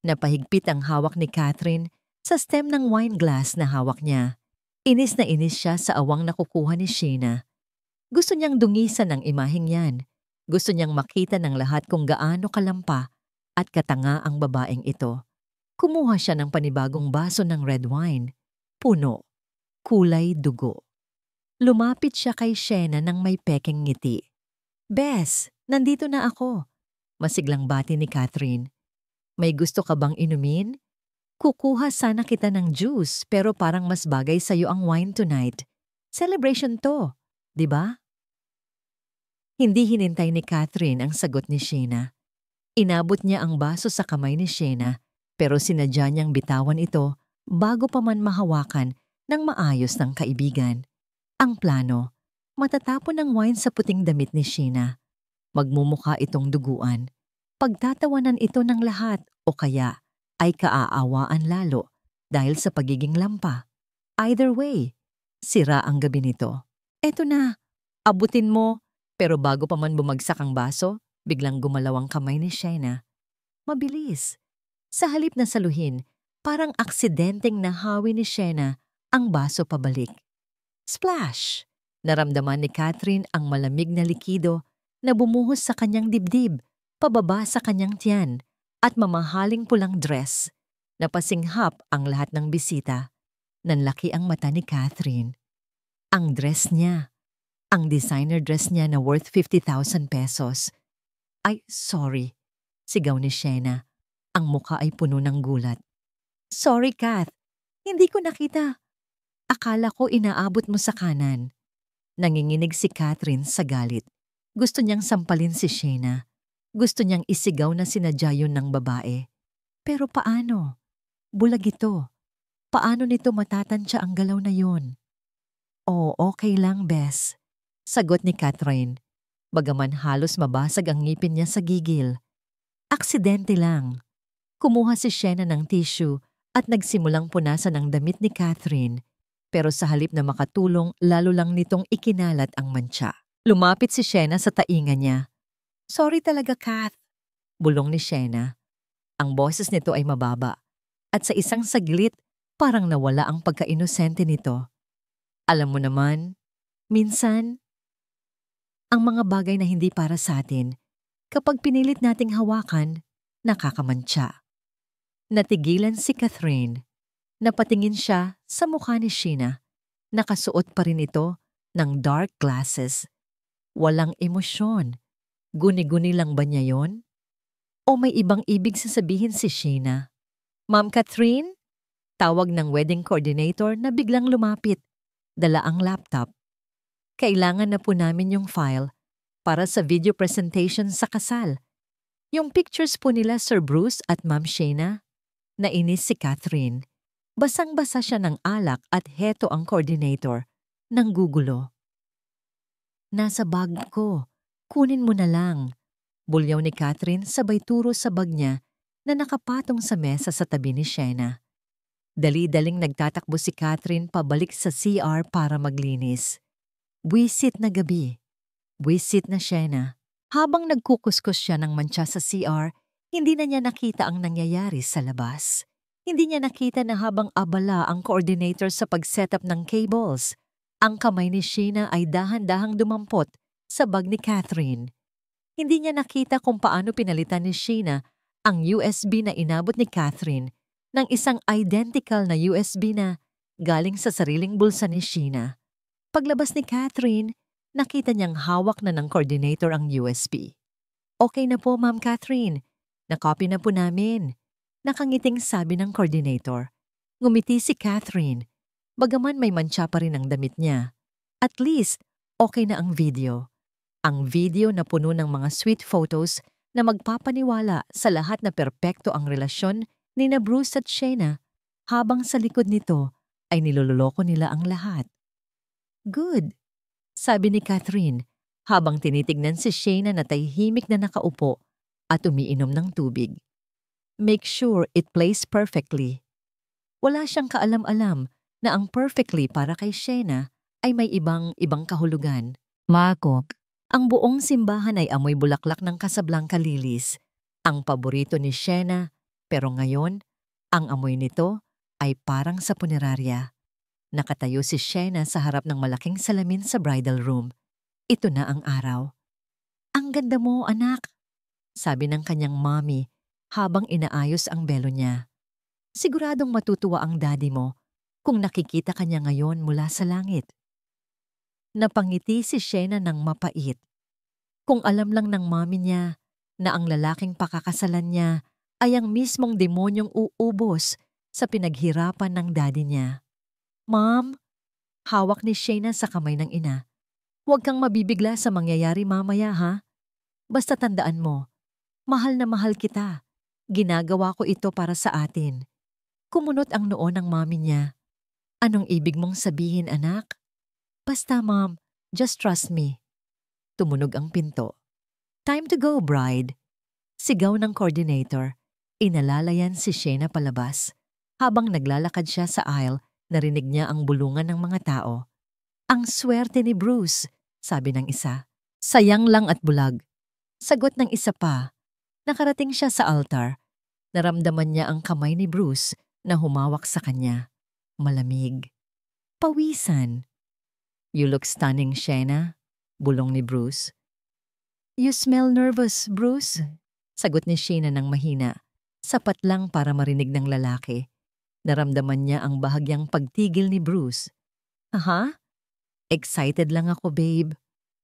Napahigpit ang hawak ni Catherine sa stem ng wine glass na hawak niya. Inis na inis siya sa awang nakukuha ni Shayna. Gusto niyang dungisan ang imaheng yan. Gusto niyang makita ng lahat kung gaano kalampa at katanga ang babaeng ito. Kumuha siya ng panibagong baso ng red wine. Puno. Kulay dugo. Lumapit siya kay Shayna nang may pekeng ngiti. "Bes, nandito na ako." Masiglang bati ni Catherine. "May gusto ka bang inumin? Kukuha sana kita ng juice pero parang mas bagay sa'yo ang wine tonight. Celebration to, di ba?" Hindi hinintay ni Catherine ang sagot ni Shayna. Inabot niya ang baso sa kamay ni Shayna pero sinadya niyang bitawan ito bago pa man mahawakan ng maayos ng kaibigan. Ang plano, matatapon ng wine sa puting damit ni Sheena. Magmumukha itong duguan. Pagtatawanan ito ng lahat o kaya ay kaaawaan lalo dahil sa pagiging lampa. Either way, sira ang gabi nito. Eto na, abutin mo. Pero bago pa man bumagsak ang baso, biglang gumalaw ang kamay ni Sheena. Mabilis. Sa halip na saluhin, parang aksidenteng nahawi ni Sheena ang baso pabalik. Splash! Naramdaman ni Catherine ang malamig na likido na bumuhos sa kanyang dibdib, pababa sa kanyang tiyan, at mamahaling pulang dress. Napasinghap ang lahat ng bisita. Nanlaki ang mata ni Catherine. Ang dress niya. Ang designer dress niya na worth 50,000 pesos. Ay, sorry. Sigaw ni Sheena. Ang mukha ay puno ng gulat. Sorry, Kath. Hindi ko nakita. Akala ko inaabot mo sa kanan. Nanginginig si Catherine sa galit. Gusto niyang sampalin si Sheena. Gusto niyang isigaw na sinadya yun ng babae. Pero paano? Bulag ito. Paano nito matatansya ang galaw na yun? Oh, okay lang, Bes. Sagot ni Catherine. Bagaman halos mabasag ang ngipin niya sa gigil. Aksidente lang. Kumuha si Sheena ng tissue at nagsimulang punasan ang damit ni Catherine. Pero sa halip na makatulong, lalo lang nitong ikinalat ang mantsa. Lumapit si Sheena sa tainga niya. Sorry talaga, Kath. Bulong ni Sheena. Ang boses nito ay mababa. At sa isang saglit, parang nawala ang pagka-inosente nito. Alam mo naman, minsan, ang mga bagay na hindi para sa atin, kapag pinilit nating hawakan, nakakamantsa. Natigilan si Catherine. Napatingin siya sa mukha ni Sheena. Nakasuot pa rin ito ng dark glasses. Walang emosyon. Guni-guni lang ba niya yon? O may ibang ibig sasabihin si Sheena? Ma'am Catherine? Tawag ng wedding coordinator na biglang lumapit. Dala ang laptop. Kailangan na po namin yung file para sa video presentation sa kasal. Yung pictures po nila Sir Bruce at Ma'am Sheena. Nainis si Catherine. Basang-basa siya ng alak at heto ang coordinator. Nanggugulo. Nasa bag ko. Kunin mo na lang. Bulyaw ni Catherine sabay turo sa bag niya na nakapatong sa mesa sa tabi ni Sheena. Dali-daling nagtatakbo si Catherine pabalik sa CR para maglinis. Buwisit na gabi. Buwisit na Sheena. Habang nagkukuskus siya ng mantsa sa CR, hindi na niya nakita ang nangyayari sa labas. Hindi niya nakita na habang abala ang coordinator sa pag-setup ng cables, ang kamay ni Sheena ay dahan-dahang dumampot sa bag ni Catherine. Hindi niya nakita kung paano pinalitan ni Sheena ang USB na inabot ni Catherine ng isang identical na USB na galing sa sariling bulsa ni Sheena. Paglabas ni Catherine, nakita niyang hawak na ng coordinator ang USB. Okay na po, Ma'am Catherine. Nakopy na po namin. Nakangiting sabi ng coordinator. Ngumiti si Catherine. Bagaman may mantsa pa rin ang damit niya. At least, okay na ang video. Ang video na puno ng mga sweet photos na magpapaniwala sa lahat na perpekto ang relasyon ni na Bruce at Sheena habang sa likod nito ay nilololoko nila ang lahat. Good, sabi ni Catherine habang tinitignan si Sheena na tahimik na nakaupo at umiinom ng tubig. Make sure it plays perfectly. Wala siyang kaalam-alam na ang perfectly para kay Sheena ay may ibang kahulugan. Makok. Ang buong simbahan ay amoy bulaklak ng Casablanca lilies. Ang paborito ni Sheena, pero ngayon, ang amoy nito ay parang sa punerarya. Nakatayo si Sheena sa harap ng malaking salamin sa bridal room. Ito na ang araw. Ang ganda mo, anak, sabi ng kanyang mommy habang inaayos ang belo niya. Siguradong matutuwa ang daddy mo kung nakikita ka niya ngayon mula sa langit. Napangiti si Sheena ng mapait. Kung alam lang ng mommy niya na ang lalaking pakakasalan niya ay ang mismong demonyong uubos sa pinaghirapan ng daddy niya. Mom, hawak ni Sheena sa kamay ng ina. Huwag kang mabibigla sa mangyayari mamaya, ha? Basta tandaan mo, mahal na mahal kita. Ginagawa ko ito para sa atin. Kumunot ang noo ng mami niya. Anong ibig mong sabihin, anak? Basta mom, just trust me. Tumunog ang pinto. Time to go, bride. Sigaw ng coordinator. Inalalayan si Shayna palabas. Habang naglalakad siya sa aisle, narinig niya ang bulungan ng mga tao. Ang swerte ni Bruce, sabi ng isa. Sayang lang at bulag. Sagot ng isa pa. Nakarating siya sa altar. Naramdaman niya ang kamay ni Bruce na humawak sa kanya. Malamig. Pawisan. You look stunning, Shayna, bulong ni Bruce. You smell nervous, Bruce, sagot ni Shayna ng mahina. Sapat lang para marinig ng lalaki. Naramdaman niya ang bahagyang pagtigil ni Bruce. Aha? Excited lang ako, babe.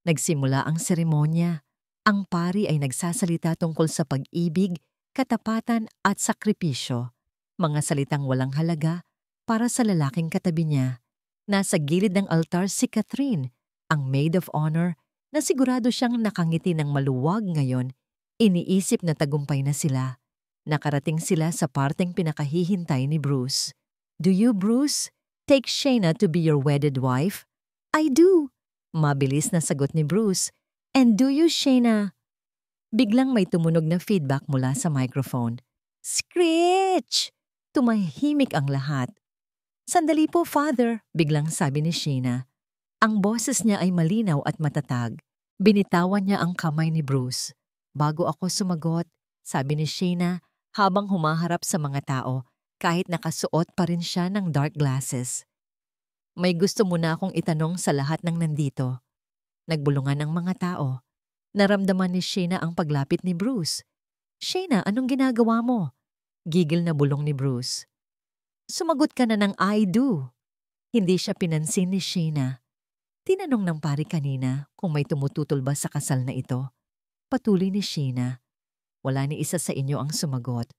Nagsimula ang seremonya. Ang pari ay nagsasalita tungkol sa pag-ibig, katapatan at sakripisyo. Mga salitang walang halaga para sa lalaking katabi niya. Nasa gilid ng altar si Catherine, ang maid of honor, na sigurado siyang nakangiti ng maluwag ngayon. Iniisip na tagumpay na sila. Nakarating sila sa parteng pinakahihintay ni Bruce. Do you, Bruce, take Shayna to be your wedded wife? I do. Mabilis na sagot ni Bruce. And do you, Shayna? Biglang may tumunog na feedback mula sa microphone. Screech! Tumahimik ang lahat. Sandali po, Father, biglang sabi ni Shayna. Ang boses niya ay malinaw at matatag. Binitawan niya ang kamay ni Bruce. Bago ako sumagot, sabi ni Shayna habang humaharap sa mga tao kahit nakasuot pa rin siya ng dark glasses. May gusto muna akong itanong sa lahat ng nandito. Nagbulungan ang mga tao. Naramdaman ni Shayna ang paglapit ni Bruce. Shayna, anong ginagawa mo? Gigil na bulong ni Bruce. Sumagot ka na ng I do. Hindi siya pinansin ni Shayna. Tinanong ng pari kanina kung may tumututol ba sa kasal na ito. Patuloy ni Shayna. Wala ni isa sa inyo ang sumagot.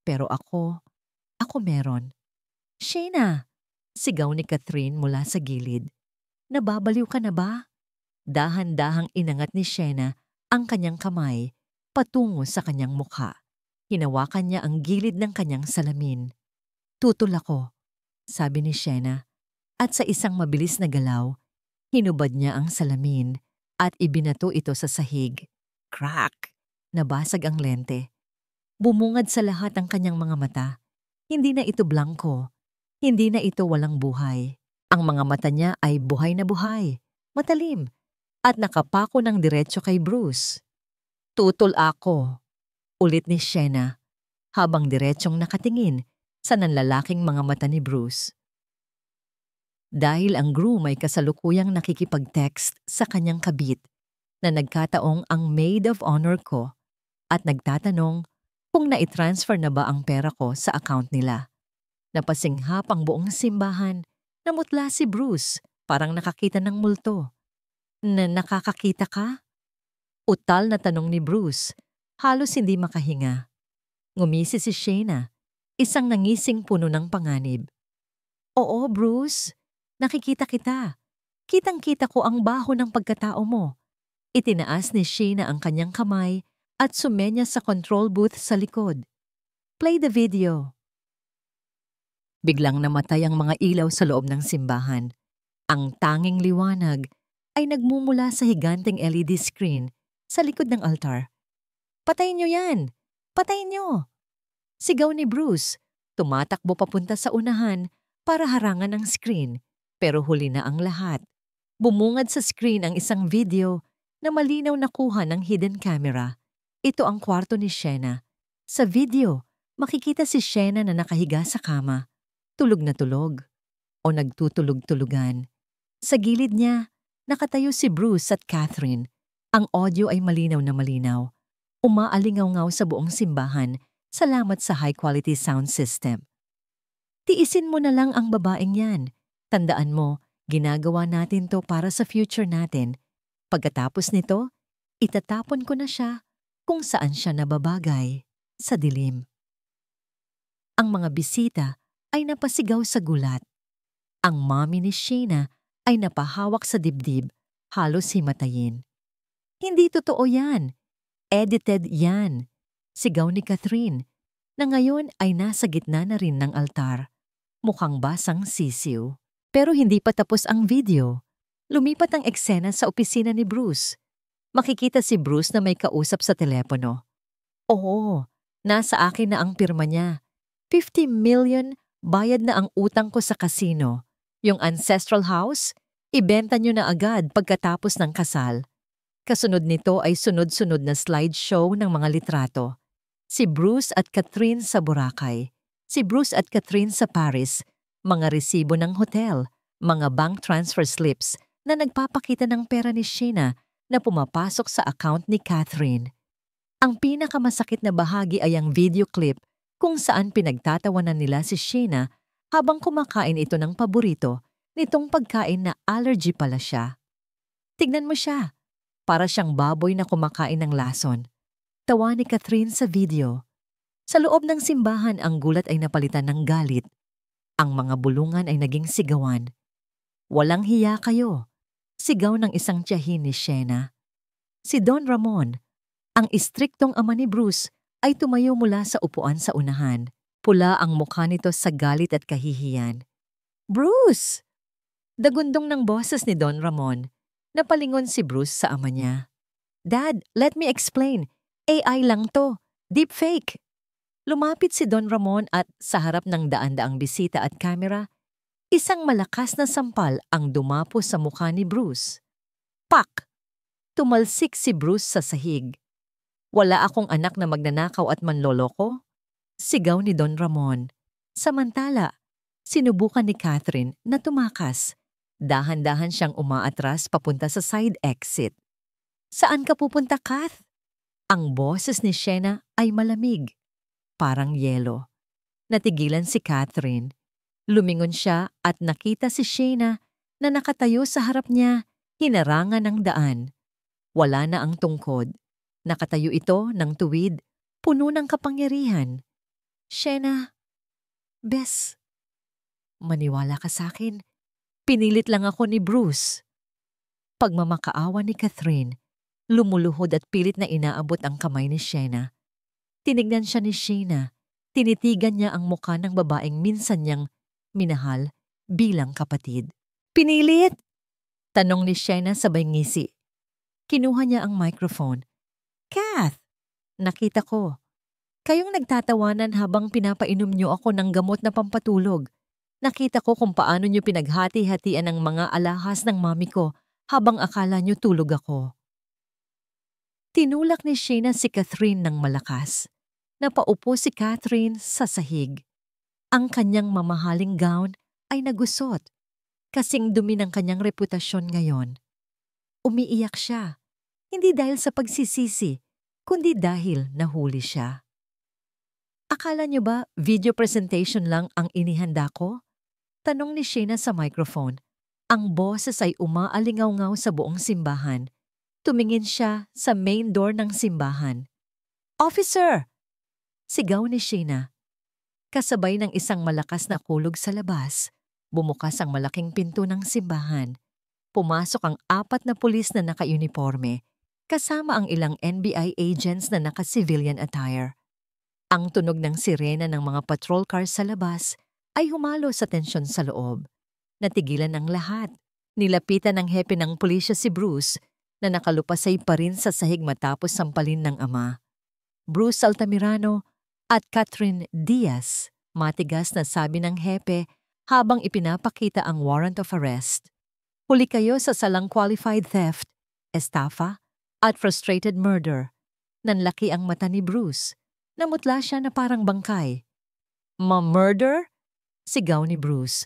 Pero ako meron. Shayna! Sigaw ni Catherine mula sa gilid. Nababaliw ka na ba? Dahan-dahang inangat ni Shayna ang kanyang kamay patungo sa kanyang mukha. Hinawakan niya ang gilid ng kanyang salamin. Tutol ako, sabi ni Shayna. At sa isang mabilis na galaw, hinubad niya ang salamin at ibinato ito sa sahig. Crack! Nabasag ang lente. Bumungad sa lahat ang kanyang mga mata. Hindi na ito blanko. Hindi na ito walang buhay. Ang mga mata niya ay buhay na buhay, matalim, at nakapako ng diretso kay Bruce. Tutol ako, ulit ni Shayna, habang diretsyong nakatingin sa nanlalaking mga mata ni Bruce. Dahil ang groom ay kasalukuyang nakikipag-text sa kanyang kabit na nagkataong ang maid of honor ko at nagtatanong kung naitransfer na ba ang pera ko sa account nila. Napasinghap ang buong simbahan. Namutla si Bruce, parang nakakita ng multo. Nakakakita ka? Utal na tanong ni Bruce, halos hindi makahinga. Ngumisi si Shayna, isang nangising puno ng panganib. Oo, Bruce, nakikita kita. Kitang-kita ko ang baho ng pagkatao mo. Itinaas ni Shayna ang kanyang kamay at sumenya sa control booth sa likod. Play the video. Biglang namatay ang mga ilaw sa loob ng simbahan. Ang tanging liwanag ay nagmumula sa higanteng LED screen sa likod ng altar. Patayin niyo yan! Patayin niyo! Sigaw ni Bruce, tumatakbo papunta sa unahan para harangan ang screen, pero huli na ang lahat. Bumungad sa screen ang isang video na malinaw na kuha ng hidden camera. Ito ang kwarto ni Shayna. Sa video, makikita si Shayna na nakahiga sa kama. Tulog na tulog o nagtutulog-tulugan. Sa gilid niya, nakatayo si Bruce at Catherine. Ang audio ay malinaw na malinaw. Umaalingaw-ngaw sa buong simbahan, salamat sa high-quality sound system. Tiisin mo na lang ang babaeng yan. Tandaan mo, ginagawa natin to para sa future natin. Pagkatapos nito, itatapon ko na siya kung saan siya nababagay, sa dilim. Ang mga bisita ay napasigaw sa gulat. Ang mommy ni Shayna ay napahawak sa dibdib, halos himatayin. Hindi totoo yan. Edited yan. Sigaw ni Catherine, na ngayon ay nasa gitna na rin ng altar. Mukhang basang sisiw. Pero hindi pa tapos ang video. Lumipat ang eksena sa opisina ni Bruce. Makikita si Bruce na may kausap sa telepono. Oo, nasa akin na ang pirma niya. 50 million, bayad na ang utang ko sa casino. Yung ancestral house, ibenta nyo na agad pagkatapos ng kasal. Kasunod nito ay sunod-sunod na slideshow ng mga litrato. Si Bruce at Catherine sa Boracay. Si Bruce at Catherine sa Paris. Mga resibo ng hotel. Mga bank transfer slips na nagpapakita ng pera ni Sheena na pumapasok sa account ni Catherine. Ang pinakamasakit na bahagi ay ang video clip kung saan pinagtatawanan nila si Sheena habang kumakain ito ng paborito nitong pagkain na allergy pala siya. Tignan mo siya. Para siyang baboy na kumakain ng lason. Tawa ni Catherine sa video. Sa loob ng simbahan ang gulat ay napalitan ng galit. Ang mga bulungan ay naging sigawan. Walang hiya kayo. Sigaw ng isang tiyahin ni Sheena. Si Don Ramon, ang istriktong ama ni Bruce, ay tumayo mula sa upuan sa unahan. Pula ang mukha nito sa galit at kahihiyan. Bruce! Dagundong ng boses ni Don Ramon. Napalingon si Bruce sa ama niya. Dad, let me explain. AI lang to. Deepfake. Lumapit si Don Ramon at sa harap ng daan-daang bisita at kamera, isang malakas na sampal ang dumapo sa mukha ni Bruce. Pak! Tumalsik si Bruce sa sahig. Wala akong anak na magnanakaw at manloloko? Sigaw ni Don Ramon. Samantala, sinubukan ni Catherine na tumakas. Dahan-dahan siyang umaatras papunta sa side exit. Saan ka pupunta, Kath? Ang boses ni Sheena ay malamig. Parang yelo. Natigilan si Catherine. Lumingon siya at nakita si Sheena na nakatayo sa harap niya, hinarangan ng daan. Wala na ang tungkod. Nakatayo ito ng tuwid, puno ng kapangyarihan. Sheena, Bes, maniwala ka sa akin. Pinilit lang ako ni Bruce. Pagmamakaawa ni Catherine, lumuluhod at pilit na inaabot ang kamay ni Sheena. Tinignan siya ni Sheena. Tinitigan niya ang mukha ng babaeng minsan niyang minahal bilang kapatid. Pinilit? Tanong ni Sheena sabay ngisi. Kinuha niya ang microphone. Kath, nakita ko. Kayong nagtatawanan habang pinapainom niyo ako ng gamot na pampatulog. Nakita ko kung paano niyo pinaghati-hatian ang mga alahas ng mami ko habang akala niyo tulog ako. Tinulak ni Sheena si Catherine ng malakas. Napaupo si Catherine sa sahig. Ang kanyang mamahaling gown ay nagusot. Kasing dumi ng kanyang reputasyon ngayon. Umiiyak siya. Hindi dahil sa pagsisisi, kundi dahil nahuli siya. Akala niyo ba video presentation lang ang inihanda ko? Tanong ni Sheena sa microphone. Ang boses ay umaalingaw-ngaw sa buong simbahan. Tumingin siya sa main door ng simbahan. Officer! Sigaw ni Sheena. Kasabay ng isang malakas na kulog sa labas, bumukas ang malaking pinto ng simbahan. Pumasok ang 4 na pulis na naka-uniforme, kasama ang ilang NBI agents na naka-civilian attire. Ang tunog ng sirena ng mga patrol cars sa labas ay humalo sa tensyon sa loob. Natigilan ang lahat. Nilapitan ng hepe ng pulisya si Bruce na nakalupasay pa rin sa sahig matapos sampalin ng ama. Bruce Altamirano at Catherine Diaz, matigas na sabi ng hepe habang ipinapakita ang warrant of arrest. Huli kayo sa salang qualified theft, estafa at frustrated murder. Nanlaki ang mata ni Bruce. Namutla siya na parang bangkay. Ma-murder? Sigaw ni Bruce.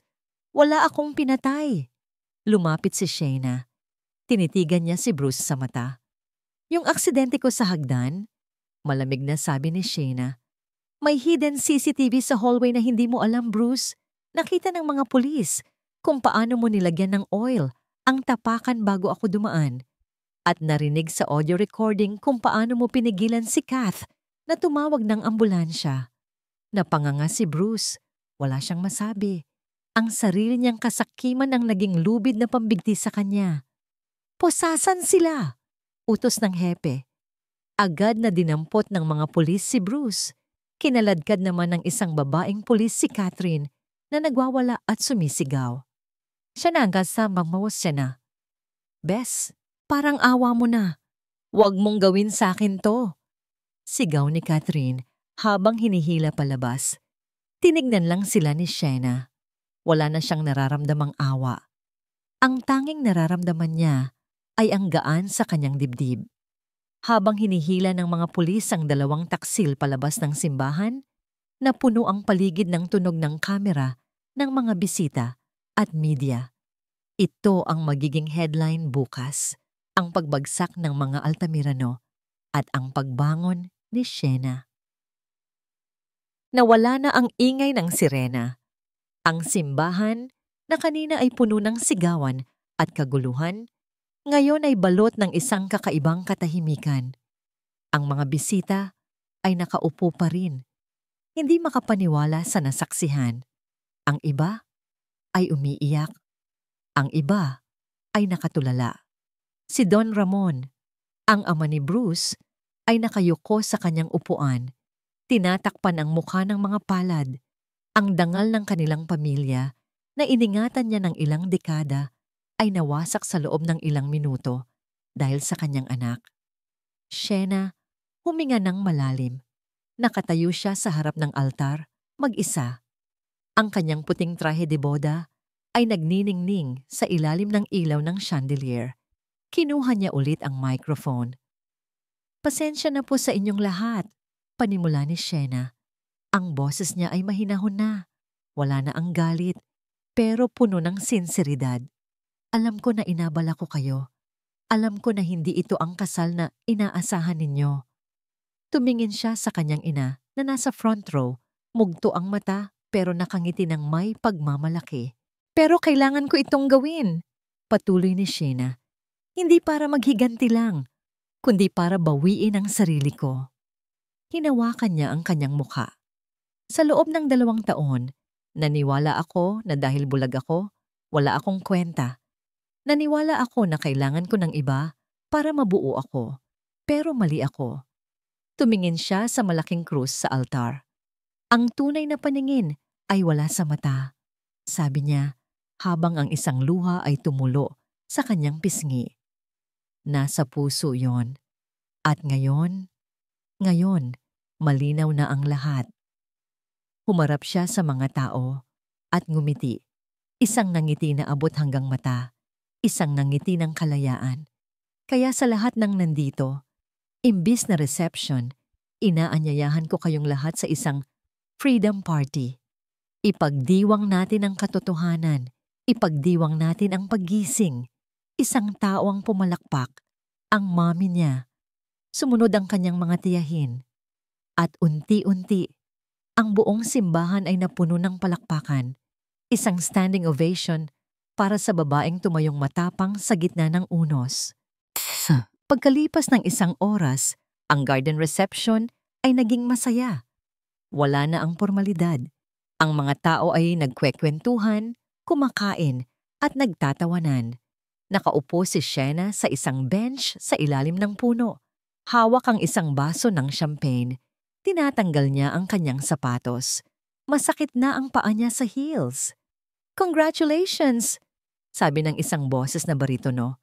Wala akong pinatay. Lumapit si Sheena. Tinitigan niya si Bruce sa mata. Yung aksidente ko sa hagdan? Malamig na sabi ni Sheena. May hidden CCTV sa hallway na hindi mo alam, Bruce. Nakita ng mga pulis kung paano mo nilagyan ng oil ang tapakan bago ako dumaan. At narinig sa audio recording kung paano mo pinigilan si Kath na tumawag ng ambulansya. Napanganga si Bruce. Wala siyang masabi. Ang sarili niyang kasakiman ang naging lubid na pambigti sa kanya. Posasan sila! Utos ng hepe. Agad na dinampot ng mga pulis si Bruce. Kinaladkad naman ng isang babaeng pulis si Catherine na nagwawala at sumisigaw. Siya na ang kasama mawas siya na. Bes, parang awa mo na. Huwag mong gawin sa akin to. Sigaw ni Catherine habang hinihila palabas. Tinignan lang sila ni Shena. Wala na siyang nararamdamang awa. Ang tanging nararamdaman niya ay ang gaan sa kanyang dibdib. Habang hinihila ng mga pulis ang 2 taksil palabas ng simbahan, napuno ang paligid ng tunog ng kamera ng mga bisita at media. Ito ang magiging headline bukas, ang pagbagsak ng mga Altamirano at ang pagbangon ni Shena. Nawala na ang ingay ng sirena. Ang simbahan, na kanina ay puno ng sigawan at kaguluhan, ngayon ay balot ng isang kakaibang katahimikan. Ang mga bisita ay nakaupo pa rin, hindi makapaniwala sa nasaksihan. Ang iba ay umiiyak. Ang iba ay nakatulala. Si Don Ramon, ang ama ni Bruce, ay nakayuko sa kanyang upuan. Tinatakpan ang mukha ng mga palad, ang dangal ng kanilang pamilya na iningatan niya ng ilang dekada ay nawasak sa loob ng ilang minuto dahil sa kanyang anak. Shena, huminga ng malalim. Nakatayo siya sa harap ng altar, mag-isa. Ang kanyang puting trahe de boda ay nagniningning sa ilalim ng ilaw ng chandelier. Kinuha niya ulit ang microphone. Pasensya na po sa inyong lahat, panimula ni Shena. Ang boses niya ay mahinahon na. Wala na ang galit, pero puno ng sinseridad. Alam ko na inabala ko kayo. Alam ko na hindi ito ang kasal na inaasahan ninyo. Tumingin siya sa kanyang ina na nasa front row, mugto ang mata pero nakangiti ng may pagmamalaki. Pero kailangan ko itong gawin, patuloy ni Shena. Hindi para maghiganti lang, kundi para bawiin ang sarili ko. Hinawakan niya ang kanyang mukha. Sa loob ng 2 taon, naniwala ako na dahil bulag ako, wala akong kwenta. Naniwala ako na kailangan ko ng iba para mabuo ako, pero mali ako. Tumingin siya sa malaking krus sa altar. Ang tunay na paningin ay wala sa mata, sabi niya habang ang isang luha ay tumulo sa kanyang pisngi. Nasa puso yon. At ngayon, malinaw na ang lahat. Humarap siya sa mga tao at ngumiti. Isang nangiti na abot hanggang mata, isang nangiti ng kalayaan. Kaya sa lahat ng nandito, imbis na reception, inaanyayahan ko kayong lahat sa isang freedom party. Ipagdiwang natin ang katotohanan, ipagdiwang natin ang paggising. Isang tao ang pumalakpak, ang mami niya. Sumunod ang kanyang mga tiyahin. At unti-unti, ang buong simbahan ay napuno ng palakpakan. Isang standing ovation para sa babaeng tumayong matapang sa gitna ng unos. Pagkalipas ng 1 oras, ang garden reception ay naging masaya. Wala na ang formalidad. Ang mga tao ay nagkwekwentuhan, kumakain, at nagtatawanan. Nakaupo si Shena sa isang bench sa ilalim ng puno. Hawak ang isang baso ng champagne. Tinatanggal niya ang kanyang sapatos. Masakit na ang paa niya sa heels. Congratulations! Sabi ng isang boses na baritono.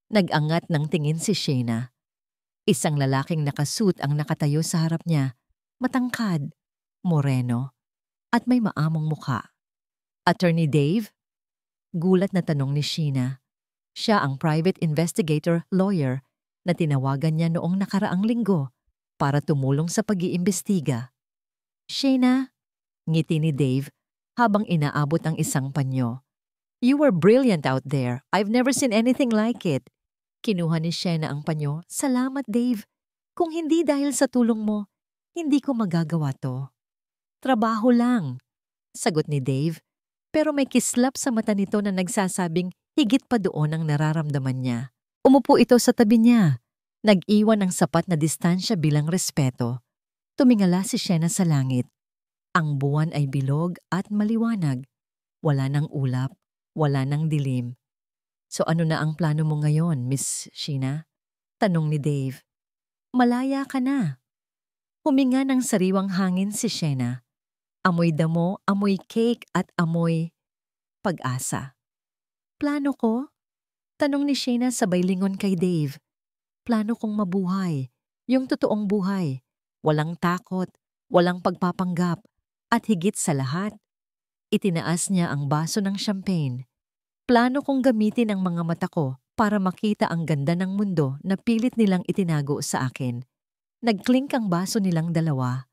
Nag-angat ng tingin si Shena. Isang lalaking nakasuit ang nakatayo sa harap niya. Matangkad, moreno, at may maamong mukha. Attorney Dave? Gulat na tanong ni Shena. Siya ang private investigator lawyer na tinawagan niya noong nakaraang linggo para tumulong sa pag-iimbestiga. Shena, ngiti ni Dave habang inaabot ang isang panyo. You were brilliant out there. I've never seen anything like it. Kinuha ni Shena ang panyo. Salamat, Dave. Kung hindi dahil sa tulong mo, hindi ko magagawa to. Trabaho lang, sagot ni Dave. Pero may kislap sa mata nito na nagsasabing higit pa doon ang nararamdaman niya. Umupo ito sa tabi niya. Nag-iwan ng sapat na distansya bilang respeto. Tumingala si Shena sa langit. Ang buwan ay bilog at maliwanag. Wala nang ulap, wala nang dilim. So ano na ang plano mo ngayon, Miss Shena? Tanong ni Dave. Malaya ka na. Huminga ng sariwang hangin si Shena. Amoy damo, amoy cake at amoy pag-asa. Plano ko? Tanong ni Shayna sabay lingon kay Dave. Plano kong mabuhay. Yung totoong buhay. Walang takot, walang pagpapanggap, at higit sa lahat, itinaas niya ang baso ng champagne. Plano kong gamitin ang mga mata ko para makita ang ganda ng mundo na pilit nilang itinago sa akin. Nagklink ang baso nilang dalawa.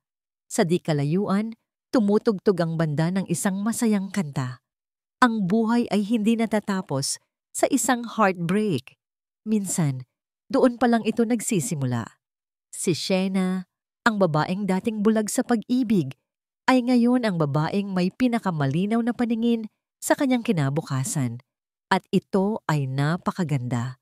Sa di kalayuan, tumutugtog ang banda ng isang masayang kanta. Ang buhay ay hindi natatapos sa isang heartbreak. Minsan, doon pa lang ito nagsisimula. Si Shayna, ang babaeng dating bulag sa pag-ibig, ay ngayon ang babaeng may pinakamalinaw na paningin sa kanyang kinabukasan. At ito ay napakaganda.